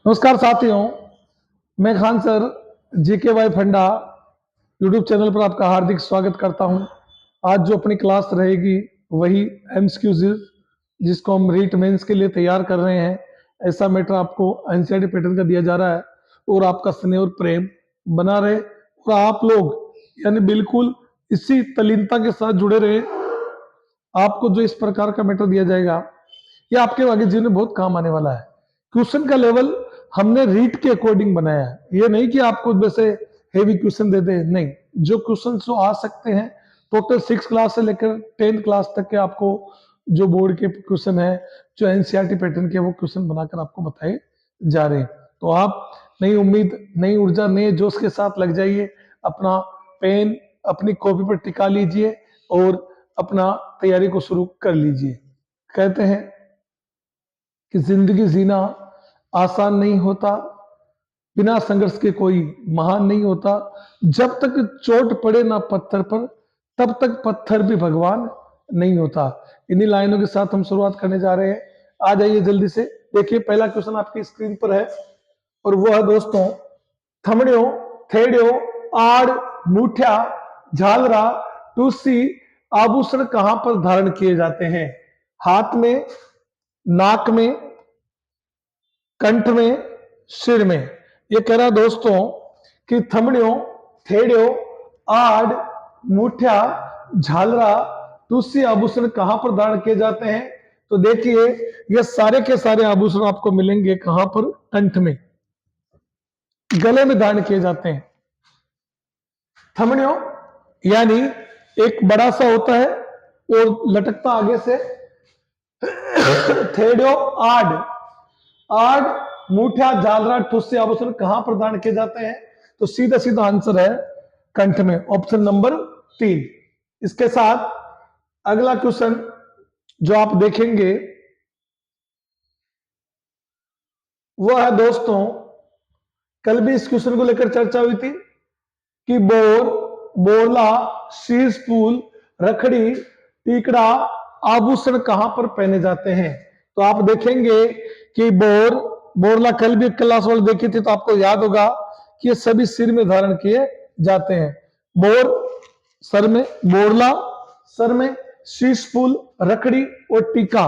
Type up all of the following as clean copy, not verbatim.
नमस्कार साथियों, मैं खान सर जीके वाई फंडा यूट्यूब चैनल पर आपका हार्दिक स्वागत करता हूं। आज जो अपनी क्लास रहेगी वही एमसीक्यूज जिसको हम रीट मेंस के लिए तैयार कर रहे हैं। ऐसा मैटर आपको एनसीईआरटी पैटर्न का दिया जा रहा है और आपका स्नेह और प्रेम बना रहे और आप लोग यानी बिल्कुल इसी तल्लीनता के साथ जुड़े रहे। आपको जो इस प्रकार का मैटर दिया जाएगा ये आपके आगे जीवन में बहुत काम आने वाला है। क्वेश्चन का लेवल हमने रीट के अकॉर्डिंग बनाया है। ये नहीं कि आपको वैसे हेवी क्वेश्चन दे दे, नहीं, जो क्वेश्चन जो आ सकते हैं टोटल 6 क्लास से लेकर 10 क्लास तक के आपको जो बोर्ड के क्वेश्चन है, जो एनसीईआरटी पैटर्न के वो क्वेश्चन बनाकर आपको बताए जा रहे हैं। तो आप नई उम्मीद, नई ऊर्जा, नए जोश के साथ लग जाइए। अपना पेन अपनी कॉपी पर टिका लीजिए और अपना तैयारी को शुरू कर लीजिए। कहते हैं कि जिंदगी जीना आसान नहीं होता, बिना संघर्ष के कोई महान नहीं होता। जब तक चोट पड़े ना पत्थर पर तब तक पत्थर भी भगवान नहीं होता। इन्हीं लाइनों के साथ हम शुरुआत करने जा रहे हैं। आ जाइए जल्दी से। देखिए पहला क्वेश्चन आपकी स्क्रीन पर है और वो है दोस्तों, थमड़ियों, थेड़ियों, आड़, मूठा, झालरा, टूसी आभूषण कहां पर धारण किए जाते हैं? हाथ में, नाक में, कंठ में, सिर में। ये कह रहा दोस्तों कि थमड़ियों, थेड़ियों, आड़, मूठा, झालरा, टूसी आभूषण कहां पर धारण किए जाते हैं? तो देखिए ये सारे के सारे आभूषण आपको मिलेंगे कहां पर? कंठ में, गले में धारण किए जाते हैं। थमड़ियों यानी एक बड़ा सा होता है और लटकता आगे से। थेड़ियों, आड़, आड़, मूठा, झालरा, टुस्सी आभूषण कहां प्रदान किए जाते हैं? तो सीधा सीधा आंसर है कंठ में, ऑप्शन नंबर 3। इसके साथ अगला क्वेश्चन जो आप देखेंगे वो है दोस्तों, कल भी इस क्वेश्चन को लेकर चर्चा हुई थी कि बोर, बोरला, शीश फूल, रखड़ी, टीकड़ा आभूषण कहां पर पहने जाते हैं? तो आप देखेंगे कि बोरला कल भी क्लास वाले देखी थी तो आपको याद होगा कि ये सभी सिर में धारण किए जाते हैं। बोर सर में, बोरला सर में, शीश फूल, रखड़ी और टीका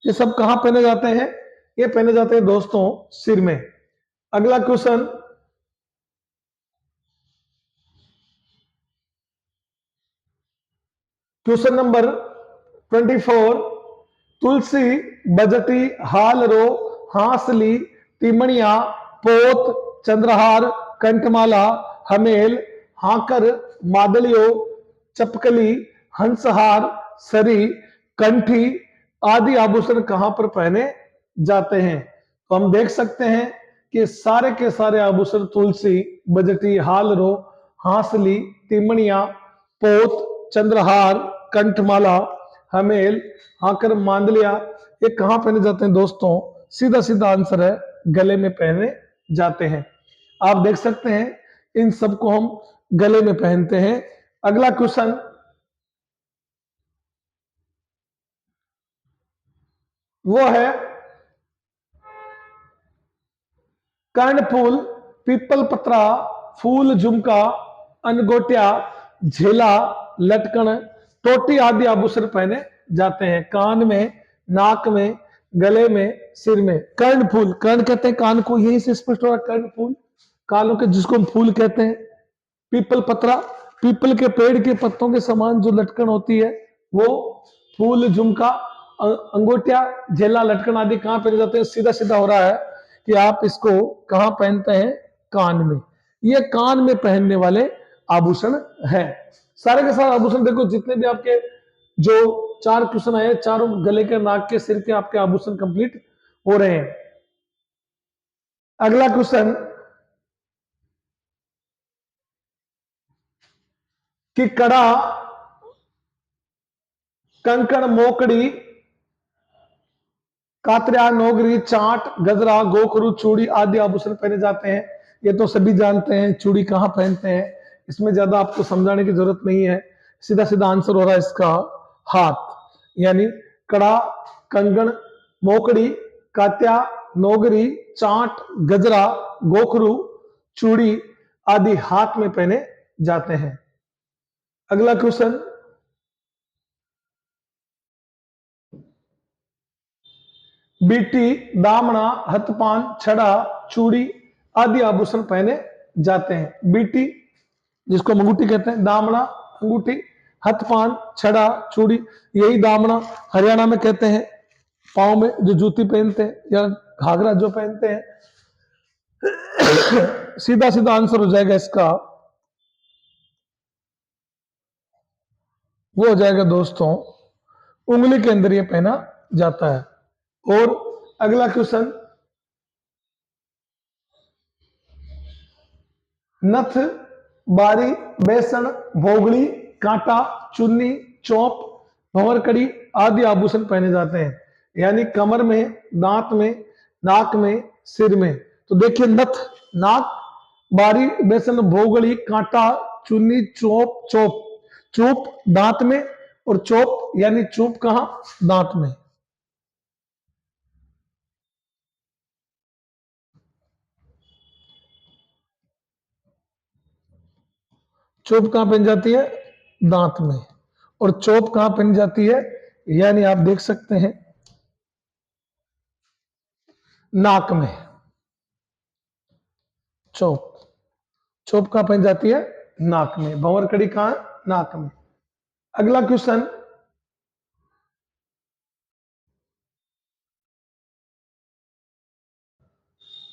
ये सब कहां पहने जाते हैं? ये पहने जाते हैं दोस्तों सिर में। अगला क्वेश्चन, क्वेश्चन नंबर 24, तुलसी, बजटी, हालरो, हांसली, तिमणिया, पोत, चंद्रहार, कंठमाला, हमेल, हाकर, मादलियो, चपकली, हंसहार, सरी, कंठी आदि आभूषण कहां पर पहने जाते हैं? तो हम देख सकते हैं कि सारे के सारे आभूषण तुलसी, बजटी, हालरो, हांसली, तिमणिया, पोत, चंद्रहार, कंठमाला, हमेल, हाकर, मांदलिया ये कहां पहने जाते हैं दोस्तों? सीधा सीधा आंसर है गले में पहने जाते हैं। आप देख सकते हैं इन सबको हम गले में पहनते हैं। अगला क्वेश्चन, वो है कर्णफूल, पीपल पत्रा, फूल झुमका, अनगोटिया, झेला, लटकन, टोटी आदि आभूषण पहने जाते हैं कान में, नाक में, गले में, सिर में। कर्णफूल, कर्ण कहते हैं कान को, यही से स्पष्ट हो रहा कर्णफूल कानों के जिसको हम फूल कहते हैं। पीपल पत्रा, पीपल के पेड़ के पत्तों के समान जो लटकन होती है वो। फूल झुमका, अंगोटिया, झेला, लटकन आदि कहां पहने जाते हैं? सीधा सीधा हो रहा है कि आप इसको कहां पहनते हैं? कान में। ये कान में पहनने वाले आभूषण है। सारे के सारे आभूषण देखो, जितने भी आपके जो 4 क्वेश्चन आए, चारों गले के, नाक के, सिर के आपके आभूषण कंप्लीट हो रहे हैं। अगला क्वेश्चन कि कड़ा, कंकण, मोकड़ी, कातरिया, नोगरी, चाट, गजरा, गोखरू, चूड़ी आदि आभूषण पहने जाते हैं। ये तो सभी जानते हैं चूड़ी कहां पहनते हैं, इसमें ज्यादा आपको समझाने की जरूरत नहीं है। सीधा सीधा आंसर हो रहा है इसका हाथ, यानी कड़ा, कंगन, मोकड़ी, कात्या, नौगरी, चांट, गजरा, गोखरू, चूड़ी आदि हाथ में पहने जाते हैं। अगला क्वेश्चन, बीटी, दामना, हथपान, छड़ा, चूड़ी आदि आभूषण पहने जाते हैं। बीटी जिसको हम अंगूठी कहते हैं, दामना अंगूठी, हथपान, छड़ा, चूड़ी, यही दामना हरियाणा में कहते हैं, पाँव में जो जूती पहनते हैं या घाघरा जो पहनते हैं। सीधा सीधा आंसर हो जाएगा इसका, वो हो जाएगा दोस्तों उंगली के अंदर ये पहना जाता है। और अगला क्वेश्चन, नथ, बारी, बेसन, भोगड़ी, कांटा, चुन्नी, चौप, भंवरकड़ी आदि आभूषण पहने जाते हैं, यानी कमर में, दांत में, नाक में, सिर में। तो देखिए, नथ नाक, बारी, बेसन, भोगड़ी, कांटा, चुन्नी, चौप, चौप चूप दांत में, और चौप यानी चूप कहां, दांत में। चोप कहां पहन जाती है, दांत में। और चोप कहां पहन जाती है, यानी आप देख सकते हैं नाक में। चोप चोप कहां पहन जाती है, नाक में। भंवरकड़ी कहां, नाक में। अगला क्वेश्चन,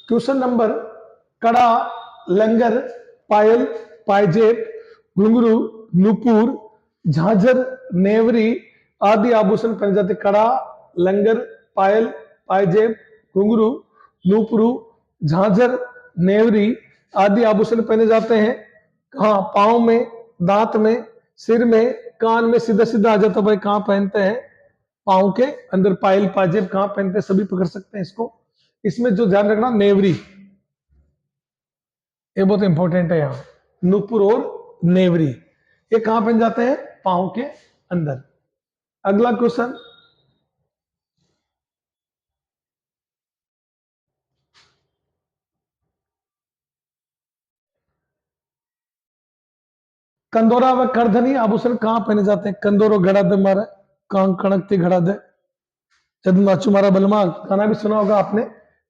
क्वेश्चन नंबर, कड़ा, लंगर, पायल, पायजेब, घुंघरू, नुपुर, झांझर, नेवरी आदि आभूषण पहने जाते। कड़ा, लंगर, पायल, पायजेब, घुंघरू, नुपुरू, झांझर, नेवरी आदि आभूषण पहने जाते हैं। हाँ, पाँव में, दांत में, सिर में, कान में। सीधा सीधा आ जाता भाई, कहां पहनते हैं, पाँव के अंदर। पायल पाजेब कहां पहनते हैं, सभी पकड़ सकते हैं इसको। इसमें जो ध्यान रखना, नेवरी ये बहुत इंपॉर्टेंट है यहाँ। नुपुर और नेवरी ये कहां पहन जाते हैं, पाँव के अंदर। अगला क्वेश्चन, कंदोरा व करधनी आभूषण कहां पहने जाते हैं। कंदोरो घड़ा दे मारा, कां कणकती घड़ा दे, जब नाचू मारा बलमा गाना भी सुना होगा आपने।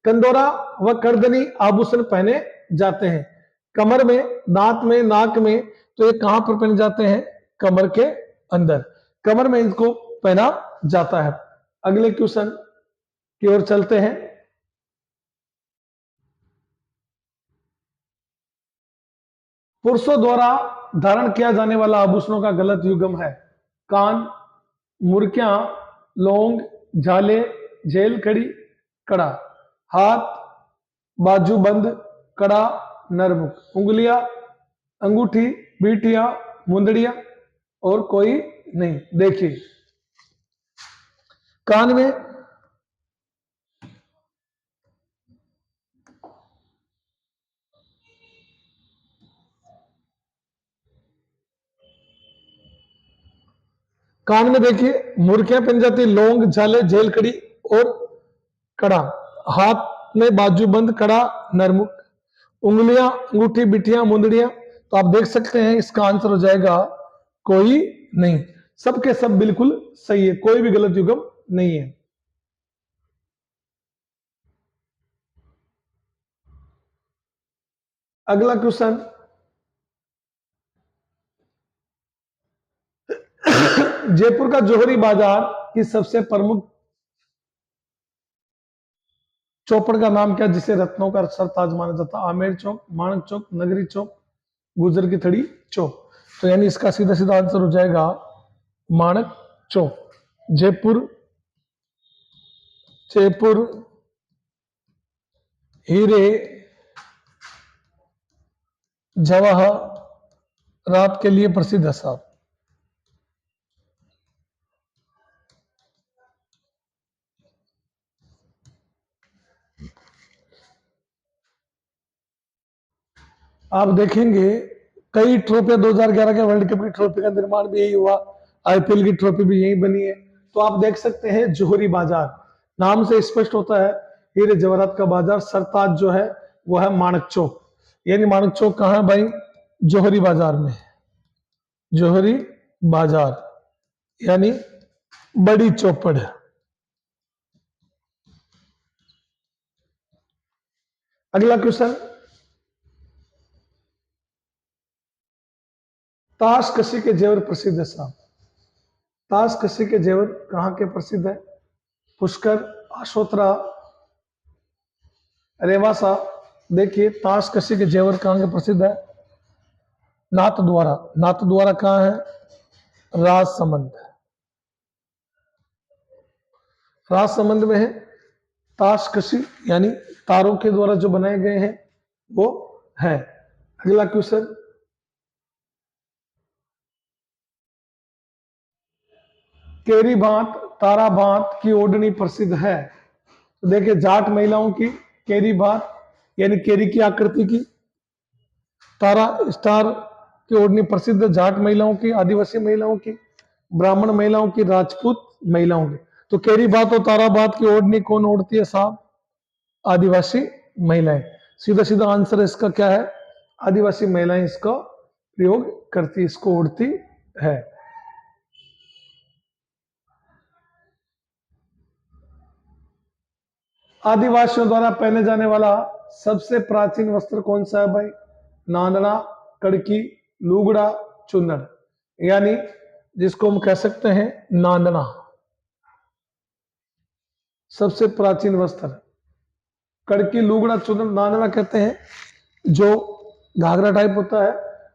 कंदोरा व करधनी आभूषण पहने जाते हैं कमर में, दांत में, नाक में। तो ये कहां पर पहने जाते हैं, कमर के अंदर। कमर में इनको पहना जाता है। अगले क्वेश्चन की ओर चलते हैं। पुरुषों द्वारा धारण किया जाने वाला आभूषणों का गलत युग्म है। कान, मुर्कियां, लौंग, झाले, जेल कड़ी, कड़ा। हाथ, बाजूबंद, कड़ा, नरमुख। उंगलियां, अंगूठी, बीटियां, मुंदड़ियां और कोई नहीं। देखिए, कान में, कान में देखिए मुर्कियां पहन जाती है, लौंग, झाले, जेल कड़ी और कड़ा। हाथ में बाजूबंद, कड़ा, नरमुख। उंगलियां, अंगूठी, बिटियां, मुंदड़ियां। तो आप देख सकते हैं इसका आंसर हो जाएगा कोई नहीं। सबके सब बिल्कुल सही है, कोई भी गलत युग्म नहीं है। अगला क्वेश्चन, जयपुर का जौहरी बाजार की सबसे प्रमुख चौपड़ का नाम क्या, जिसे रत्नों का सरताज माना जाता। आमेर चौक, माणक चौक, नगरी चौक, गुजर की थड़ी चौक। तो यानी इसका सीधा सीधा आंसर हो जाएगा माणक चौक। जयपुर, जयपुर हीरे जवाहरात के लिए प्रसिद्ध है साहब। आप देखेंगे कई ट्रॉफियां 2011 के वर्ल्ड कप की ट्रॉफी का निर्माण भी यही हुआ, आईपीएल की ट्रॉफी भी यही बनी है। तो आप देख सकते हैं जौहरी बाजार नाम से स्पष्ट होता है हीरे जवाहरात का बाजार। सरताज जो है वो है माणक चौक, यानी माणक चौक कहाँ है भाई? जौहरी बाजार में, जौहरी बाजार यानी बड़ी चौपड़। अगला क्वेश्चन, ताश कसी के जेवर प्रसिद्ध है साहब? ताश कसी के जेवर कहाँ के प्रसिद्ध है? पुष्कर, आशोत्रा, रेवासा। देखिए ताश कसी के जेवर कहाँ के प्रसिद्ध है? नाथ द्वारा। नाथ द्वारा कहाँ है? राजसमंद, राजसमंद में है। ताश कसी यानी तारों के द्वारा जो बनाए गए हैं वो है। अगला क्वेश्चन, केरी भांत तारा भांत की ओढ़नी प्रसिद्ध है। तो देखिए जाट महिलाओं की केरी भात यानी केरी की आकृति की तारा स्टार की ओढ़नी प्रसिद्ध है जाट महिलाओं की, आदिवासी महिलाओं की, ब्राह्मण महिलाओं की, राजपूत महिलाओं की। तो केरी बात और तारा बात की ओढ़नी कौन ओढ़ती है साहब? आदिवासी महिलाएं। सीधा सीधा आंसर इसका क्या है? आदिवासी महिलाएं इसका प्रयोग करती, इसको ओढ़ती है। आदिवासियों द्वारा पहने जाने वाला सबसे प्राचीन वस्त्र कौन सा है भाई? नांदना, कड़की, लुगड़ा, चुन्नड़, यानी जिसको हम कह सकते हैं नांदना, सबसे प्राचीन वस्त्र। कड़की, लुगड़ा, चुन्नड़, नांदना कहते हैं जो घाघरा टाइप होता है,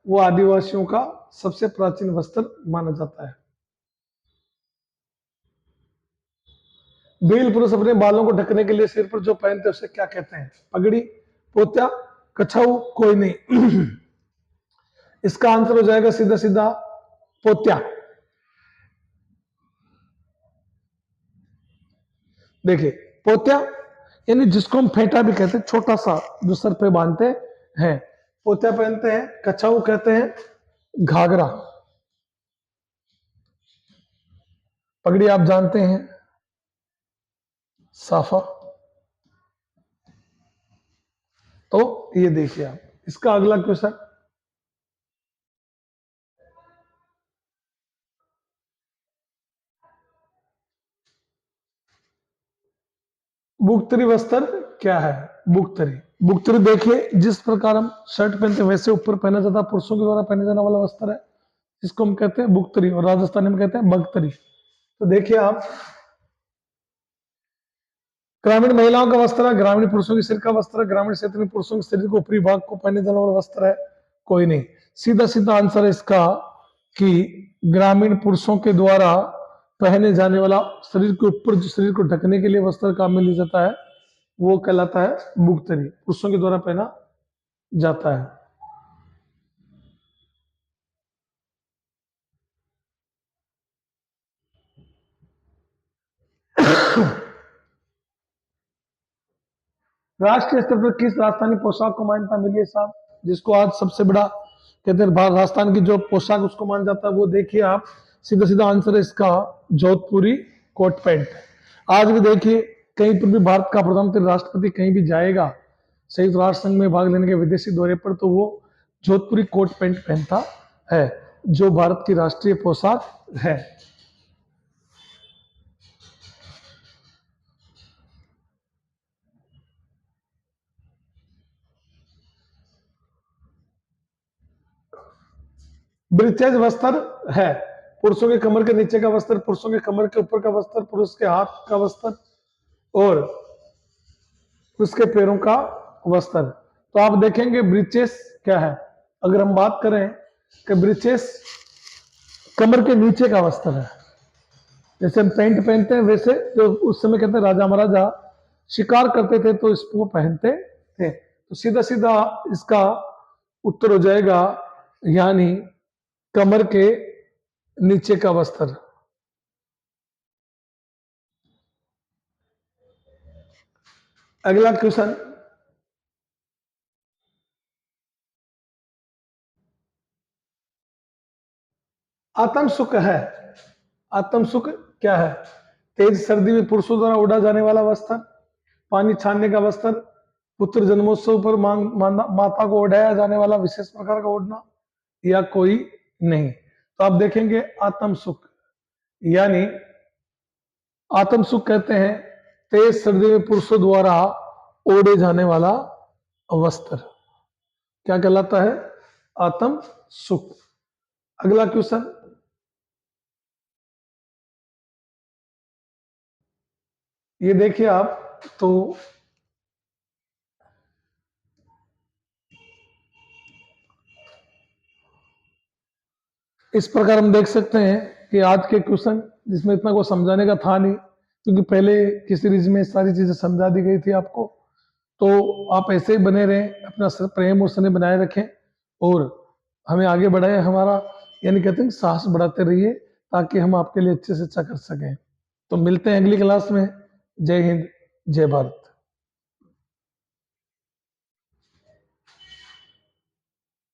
वो आदिवासियों का सबसे प्राचीन वस्त्र माना जाता है। भील पुरुष अपने बालों को ढकने के लिए सिर पर जो पहनते हैं उसे क्या कहते हैं? पगड़ी, पोत्या, कछाऊ, कोई नहीं। इसका आंसर हो जाएगा सीधा सीधा पोत्या। देखिए पोत्या यानी जिसको हम फेंटा भी कहते हैं, छोटा सा जो सर पे बांधते हैं, पोत्या पहनते हैं। कछाऊ कहते हैं घाघरा। पगड़ी आप जानते हैं साफा। तो ये देखिए आप, इसका अगला क्वेश्चन, बुगतरी वस्त्र क्या है? बुगतरी, बुगतरी देखिए जिस प्रकार हम शर्ट पहनते हैं वैसे ऊपर पहना जाता है, पुरुषों के द्वारा पहने जाने वाला वस्त्र है, जिसको हम कहते हैं बुगतरी, और राजस्थानी में कहते हैं बगतरी। तो देखिए आप, ग्रामीण महिलाओं का वस्त्र है, ग्रामीण पुरुषों के सिर का वस्त्र है, ग्रामीण क्षेत्र में पुरुषों के शरीर के ऊपरी भाग को पहने जाने वाला वस्त्र है, कोई नहीं। सीधा सीधा आंसर है इसका कि ग्रामीण पुरुषों के द्वारा पहने जाने वाला शरीर के ऊपर जो शरीर को ढकने के लिए वस्त्र काम में लिया जाता है वो कहलाता है बुगतरी, पुरुषों के द्वारा पहना जाता है। राष्ट्रीय स्तर पर किस राजस्थानी पोशाक को मान्यता मिली है साहब? जिसको आज सबसे बड़ा कहते हैं राजस्थान की जो पोशाक उसको माना जाता है वो देखिए आप, सीधा सीधा आंसर है इसका जोधपुरी कोट पैंट। आज भी देखिए कहीं पर भी भारत का प्रधानमंत्री राष्ट्रपति कहीं भी जाएगा संयुक्त राष्ट्र संघ में भाग लेने के विदेशी दौरे पर, तो वो जोधपुरी कोट पैंट पहनता है जो भारत की राष्ट्रीय पोशाक है। ब्रीचेज वस्त्र है, पुरुषों के कमर के नीचे का वस्त्र, पुरुषों के कमर के ऊपर का वस्त्र, पुरुष के हाथ का वस्त्र और उसके पैरों का वस्त्र। तो आप देखेंगे ब्रीचेस क्या है? अगर हम बात करें कि ब्रीचेस कमर के नीचे का वस्त्र है, जैसे हम पैंट पहनते हैं वैसे जो उस समय कहते हैं राजा महाराजा शिकार करते थे तो इसको पहनते थे। तो सीधा सीधा इसका उत्तर हो जाएगा यानी कमर के नीचे का वस्त्र। अगला क्वेश्चन, आत्म सुख है, आत्म सुख क्या है? तेज सर्दी में पुरुषों द्वारा उड़ा जाने वाला वस्त्र, पानी छानने का वस्त्र, पुत्र जन्मोत्सव पर माता को ओढ़ाया जाने वाला विशेष प्रकार का ओढ़ना, या कोई नहीं। तो आप देखेंगे आत्म सुख, यानी आत्म सुख कहते हैं तेज सर्दी में पुरुषों द्वारा ओढ़े जाने वाला वस्त्र, क्या कहलाता है? आत्म सुख। अगला क्वेश्चन, ये देखिए आप, तो इस प्रकार हम देख सकते हैं कि आज के क्वेश्चन, जिसमें इतना को समझाने का था नहीं, क्योंकि पहले की सीरीज में सारी चीजें समझा दी गई थी आपको। तो आप ऐसे ही बने रहें, अपना प्रेम और स्नेह बनाए रखें और हमें आगे बढ़ाएं, हमारा यानी कहते हैं साहस बढ़ाते रहिए, ताकि हम आपके लिए अच्छे से अच्छा कर सकें। तो मिलते हैं अगली क्लास में। जय हिंद, जय भारत।